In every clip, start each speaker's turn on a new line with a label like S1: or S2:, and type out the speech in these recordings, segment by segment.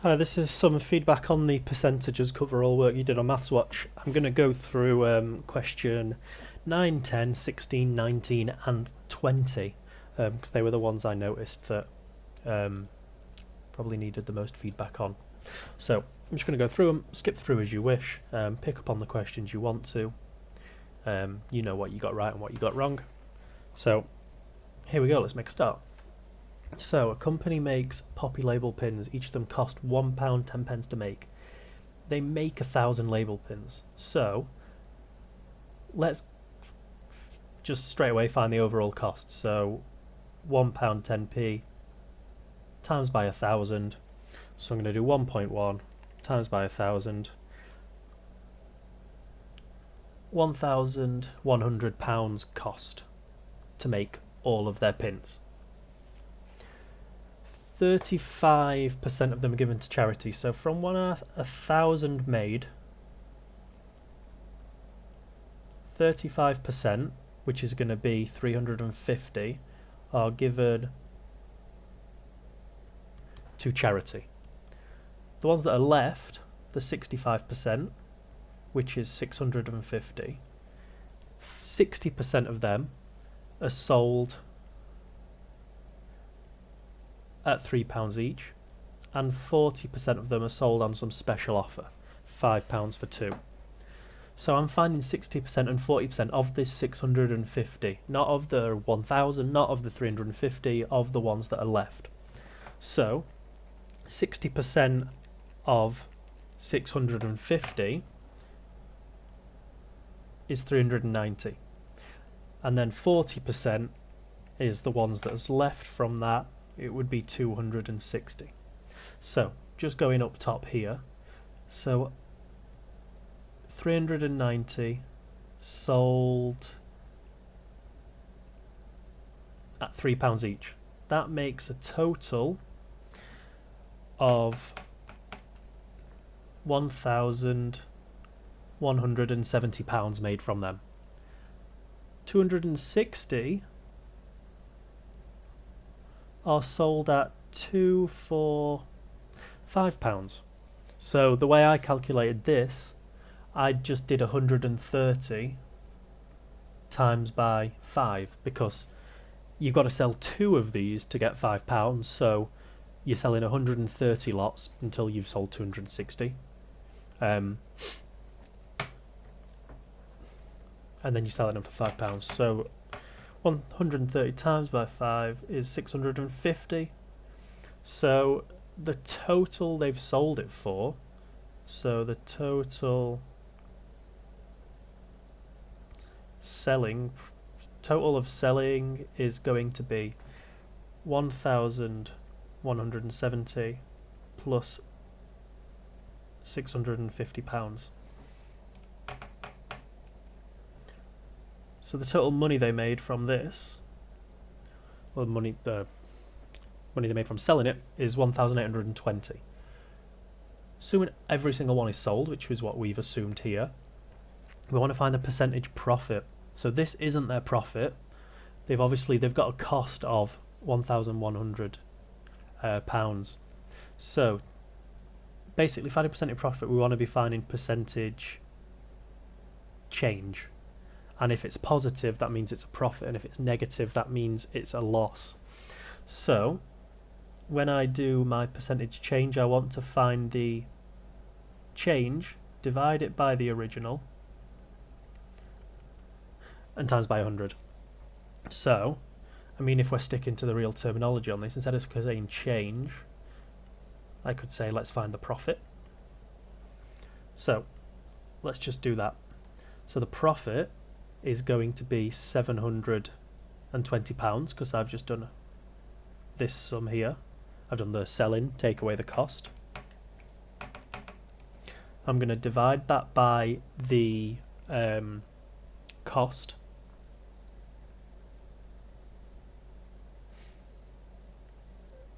S1: Hi, this is some feedback on the percentages cover all work you did on MathsWatch. I'm going to go through question 9, 10, 16, 19 and 20 because they were the ones I noticed that probably needed the most feedback on. So I'm just going to go through them, skip through as you wish, pick up on the questions you want to. You know what you got right and what you got wrong. So here we go, let's make a start. So, a company makes poppy label pins. Each of them cost £1, 10 pence to make. They make 1,000 label pins. So, let's just straight away find the overall cost. So, £1 10p times by 1,000. So I'm going to do 1.1 times by 1,000. £1,100 cost to make all of their pins. 35% of them are given to charity. So from 1,000 made, 35%, which is going to be 350, are given to charity. The ones that are left, the 65%, which is 650, 60% of them are sold at £3 each, and 40% of them are sold on some special offer, £5 for 2. So I'm finding 60% and 40% of this 650, not of the 1,000, not of the 350, of the ones that are left. So 60% of 650 is 390, and then 40% is the ones that's left from that. It would be 260. So just going up top here, so 390 sold at £3 each. That makes a total of £1,170 made from them. 260 are sold at £2 for £5. So the way I calculated this, I just did 130 times by 5, because you've got to sell 2 of these to get £5, so you're selling 130 lots until you've sold 260. And then you're selling them for £5. So 130 times by 5 is 650. So the total they've sold it for, so the total of selling is going to be 1,170 plus £650. So the total money they made from this, well, the money they made from selling it, is 1,820. Assuming every single one is sold, which is what we've assumed here, we want to find the percentage profit. So this isn't their profit. They've got a cost of £1,100. So basically, finding percentage profit, we want to be finding percentage change. And if it's positive, that means it's a profit, and if it's negative, that means it's a loss. So when I do my percentage change, I want to find the change, divide it by the original, and times by 100. So, I mean, if we're sticking to the real terminology on this, instead of saying change, I could say let's find the profit. So let's just do that. So the profit is going to be £720, because I've just done this sum here. I've done the sell-in, take away the cost. I'm going to divide that by the cost.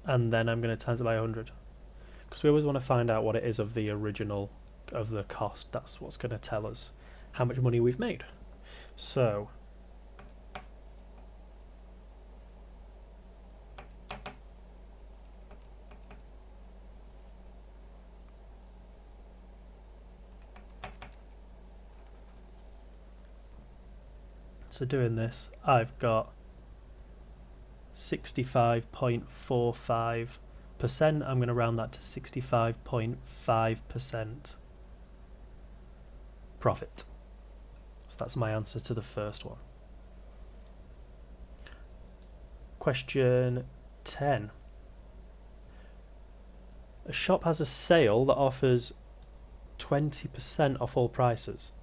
S1: And then I'm going to times it by 100. Because we always want to find out what it is of the original, of the cost. That's what's going to tell us how much money we've made. So So doing this, I've got 65.45%. I'm going to round that to 65.5% profit. So that's my answer to the first one. Question 10. A shop has a sale that offers 20% off all prices.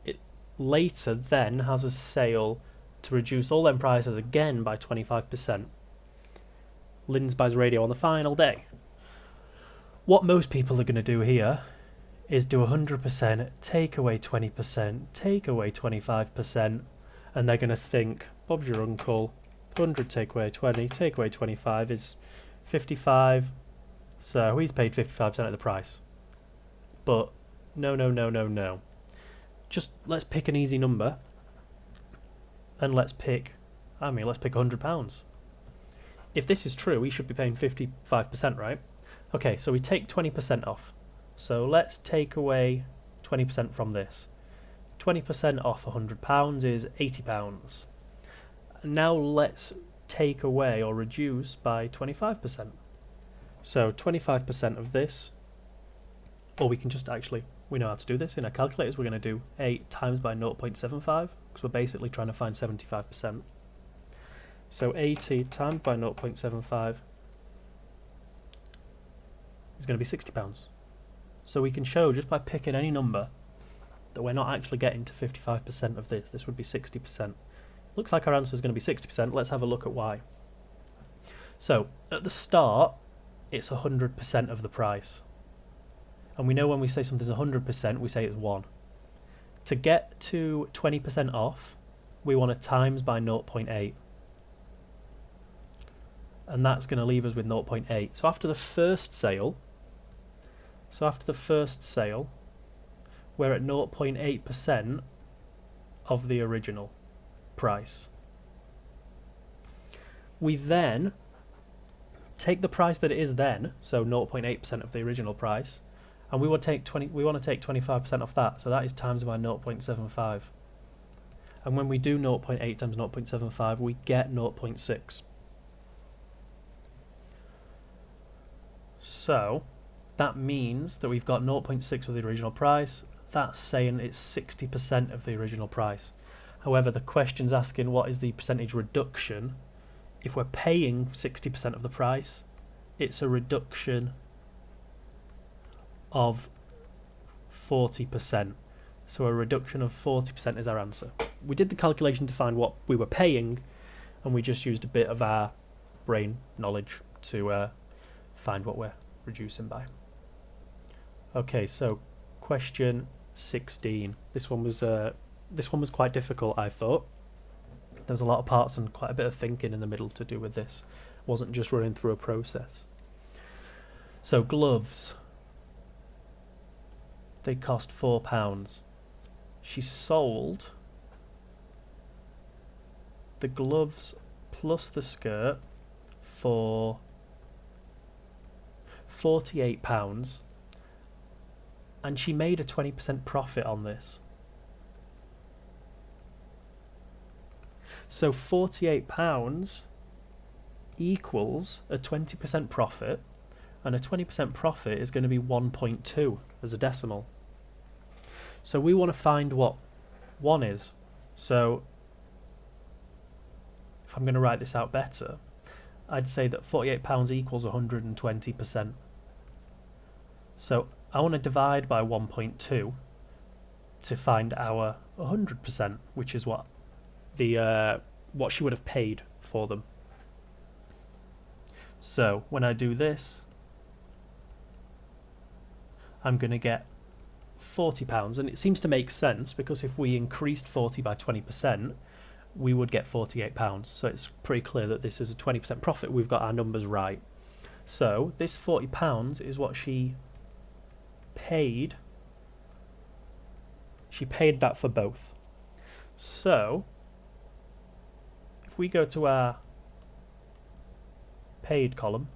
S1: It later then has a sale to reduce all them prices again by 25%. Lynn's buys radio on the final day. What most people are going to do here is do 100%, take away 20%, take away 25%, and they're going to think, Bob's your uncle, 100 take away 20, take away 25 is 55, so he's paid 55% of the price. But no. Just let's pick an easy number, and let's pick £100. If this is true, he should be paying 55%, right? Okay, so we take 20% off. So let's take away 20% from this. 20% off £100 is £80. Now let's take away or reduce by 25%. So 25% of this, or we can just we know how to do this. In our calculators, we're going to do 8 times by 0.75, because we're basically trying to find 75%. So 80 times by 0.75 is going to be £60. So we can show just by picking any number that we're not actually getting to 55% of this. This would be 60%. Looks like our answer is going to be 60%. Let's have a look at why. So at the start, it's 100% of the price. And we know when we say something's 100%, we say it's 1. To get to 20% off, we want to times by 0.8. And that's going to leave us with 0.8. So after the first sale, we're at 0.8% of the original price. We then take the price that it is then, so 0.8% of the original price, and we want to take 25% off that, so that is times by 0.75. And when we do 0.8 times 0.75, we get 0.6. So that means that we've got 0.6 of the original price. That's saying it's 60% of the original price. However, the question's asking what is the percentage reduction. If we're paying 60% of the price, it's a reduction of 40%. So a reduction of 40% is our answer. We did the calculation to find what we were paying, and we just used a bit of our brain knowledge to find what we're reducing by. Okay, so question 16. This one was quite difficult, I thought. There was a lot of parts and quite a bit of thinking in the middle to do with this. It wasn't just running through a process. So gloves. They cost £4. She sold the gloves plus the skirt for £48, and she made a 20% profit on this. So £48 equals a 20% profit, and a 20% profit is going to be 1.2 as a decimal. So we want to find what 1 is. So if I'm going to write this out better, I'd say that £48 equals 120%. So I want to divide by 1.2 to find our 100%, which is what she would have paid for them. So when I do this, I'm going to get £40, and it seems to make sense because if we increased 40 by 20%, we would get £48. So it's pretty clear that this is a 20% profit. We've got our numbers right. So this £40 is what she paid. She paid that for both. So if we go to our paid column,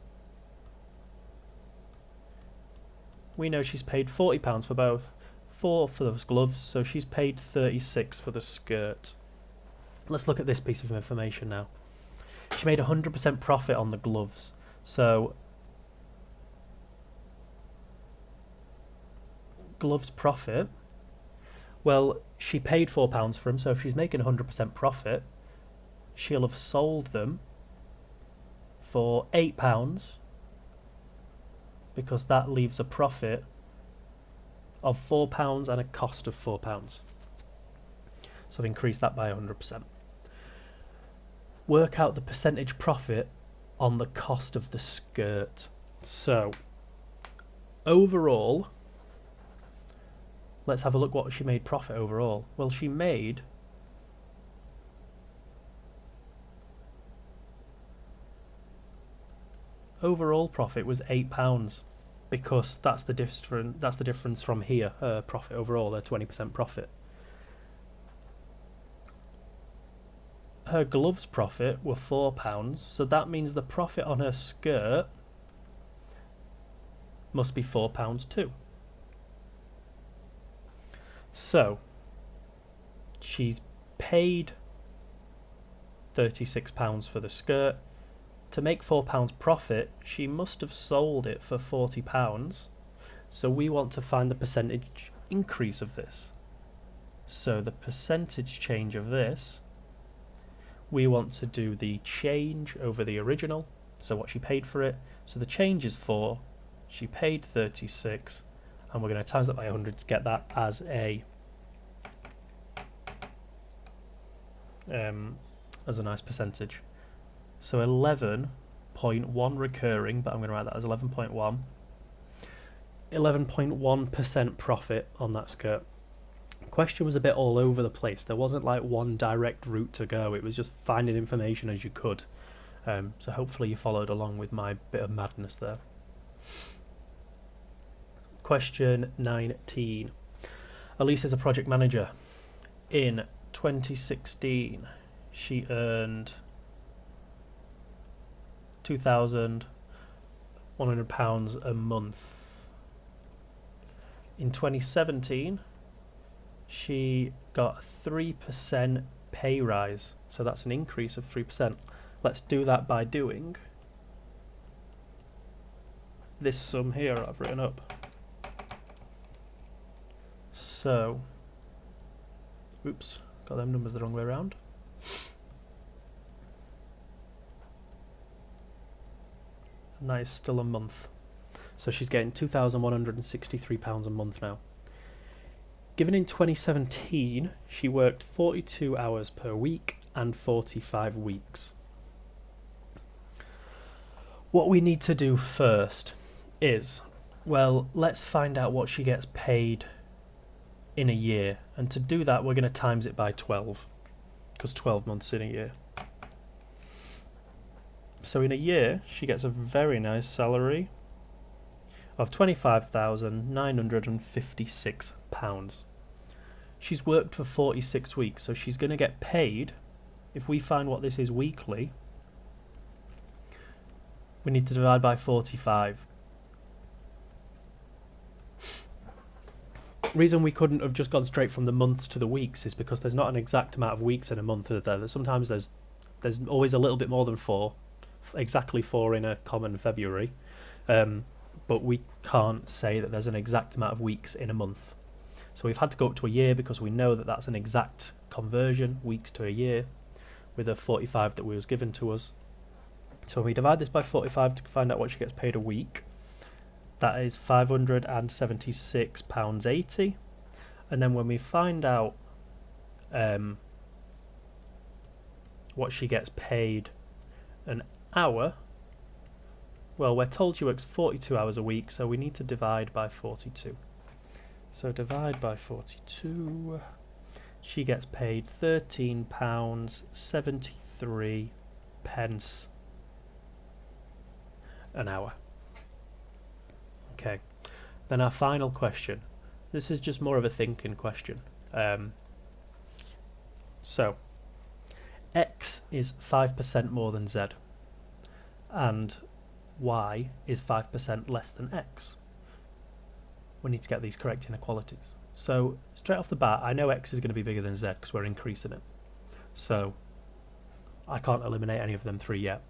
S1: we know she's paid £40 for both, 4 for those gloves, so she's paid 36 for the skirt. Let's look at this piece of information now. She made 100% profit on the gloves. So gloves profit, well, she paid £4 for them, so if she's making 100% profit, she'll have sold them for £8, because that leaves a profit of £4 and a cost of £4. So I've increased that by 100%. Work out the percentage profit on the cost of the skirt. So overall, let's have a look what she made profit overall. Well, she made overall profit was £8, because that's the difference from here. Profit overall, a 20% profit. Her gloves profit were £4, so that means the profit on her skirt must be £4 too. So she's paid £36 for the skirt. To make £4 profit, she must have sold it for £40. So we want to find the percentage increase of this. So the percentage change of this, we want to do the change over the original, so what she paid for it. So the change is 4, she paid 36, and we're going to times that by 100 to get that as a nice percentage. So 11.1 recurring, but I'm going to write that as 11.1. 11.1% profit on that skirt. Question was a bit all over the place. There wasn't like one direct route to go. It was just finding information as you could. So hopefully you followed along with my bit of madness there. Question 19. Elise is a project manager. In 2016, she earned £2,100 a month. In 2017, she got a 3% pay rise, so that's an increase of 3%. Let's do that by doing this sum here I've written up. So, oops, got them numbers the wrong way around. And that is still a month. So she's getting £2,163 a month now. Given in 2017, she worked 42 hours per week and 45 weeks. What we need to do first is, well, let's find out what she gets paid in a year. And to do that, we're going to times it by 12, because 12 months in a year. So in a year, she gets a very nice salary of £25,956. She's worked for 46 weeks, so she's going to get paid, if we find what this is weekly, we need to divide by 45. Reason we couldn't have just gone straight from the months to the weeks is because there's not an exact amount of weeks in a month, is there? Sometimes there's always a little bit more than 4. Exactly 4 in a common February, but we can't say that there's an exact amount of weeks in a month. So we've had to go up to a year because we know that that's an exact conversion, weeks to a year, with a 45 that was given to us. So we divide this by 45 to find out what she gets paid a week. That is £576.80. And then when we find out what she gets paid an hour, well, we're told she works 42 hours a week, so we need to divide by 42. So divide by 42, she gets paid £13.73 an hour. Okay, then our final question. This is just more of a thinking question. So X is 5% more than Z, and Y is 5% less than X. We need to get these correct inequalities. So straight off the bat, I know X is going to be bigger than Z because we're increasing it. So I can't eliminate any of them three yet.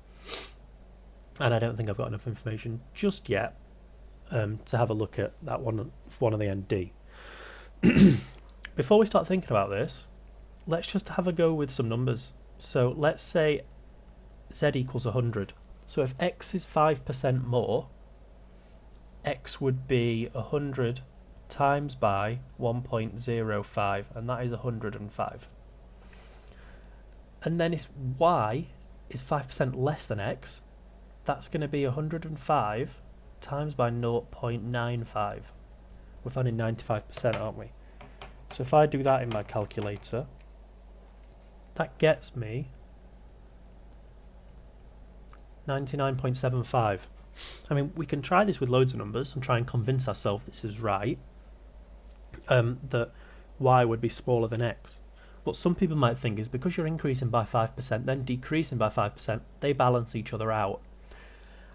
S1: And I don't think I've got enough information just yet to have a look at that one of the ND. Before we start thinking about this, let's just have a go with some numbers. So let's say z equals 100. So if x is 5% more, x would be 100 times by 1.05, and that is 105. And then if y is 5% less than x, that's going to be 105 times by 0.95. We're finding 95%, aren't we? So if I do that in my calculator, that gets me 99.75. I mean, we can try this with loads of numbers and try and convince ourselves this is right, that y would be smaller than x. What some people might think is because you're increasing by 5%, then decreasing by 5%, they balance each other out.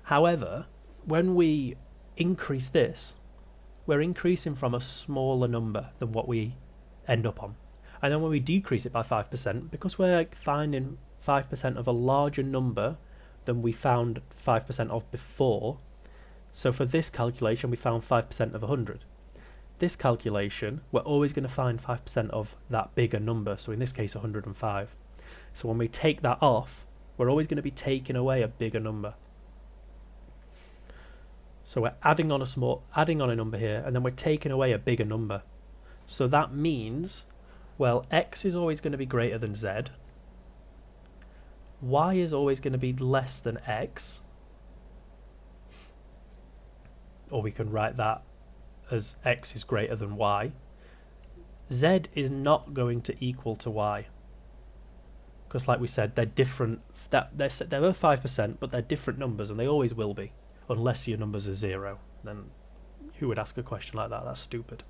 S1: However, when we increase this, we're increasing from a smaller number than what we end up on. And then when we decrease it by 5%, because we're finding 5% of a larger number than we found 5% of before, so for this calculation we found 5% of 100. This calculation, we're always going to find 5% of that bigger number, so in this case 105. So when we take that off, we're always going to be taking away a bigger number. So we're adding on a number here, and then we're taking away a bigger number. So that means, well, x is always going to be greater than z, y is always going to be less than x, or we can write that as x is greater than y. Z is not going to equal to y, because like we said, they're different. They're both 5%, but they're different numbers, and they always will be, unless your numbers are 0. Then who would ask a question like that? That's stupid.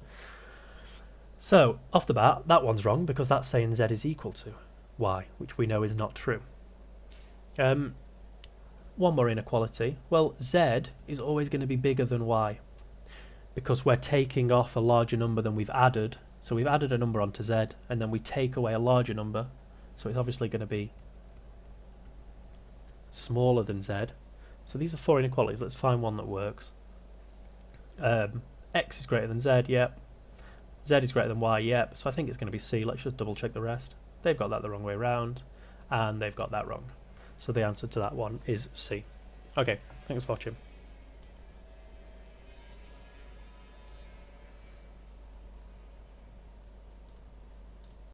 S1: So off the bat, that one's wrong, because that's saying z is equal to y, which we know is not true. One more inequality. Well, z is always going to be bigger than y, because we're taking off a larger number than we've added. So we've added a number onto z, and then we take away a larger number, so it's obviously going to be smaller than z. So these are 4 inequalities. Let's find one that works. X is greater than z, yep. Z is greater than y, yep. So I think it's going to be C. Let's just double check the rest. They've got that the wrong way around, and they've got that wrong. So the answer to that one is C. Okay, thanks for watching.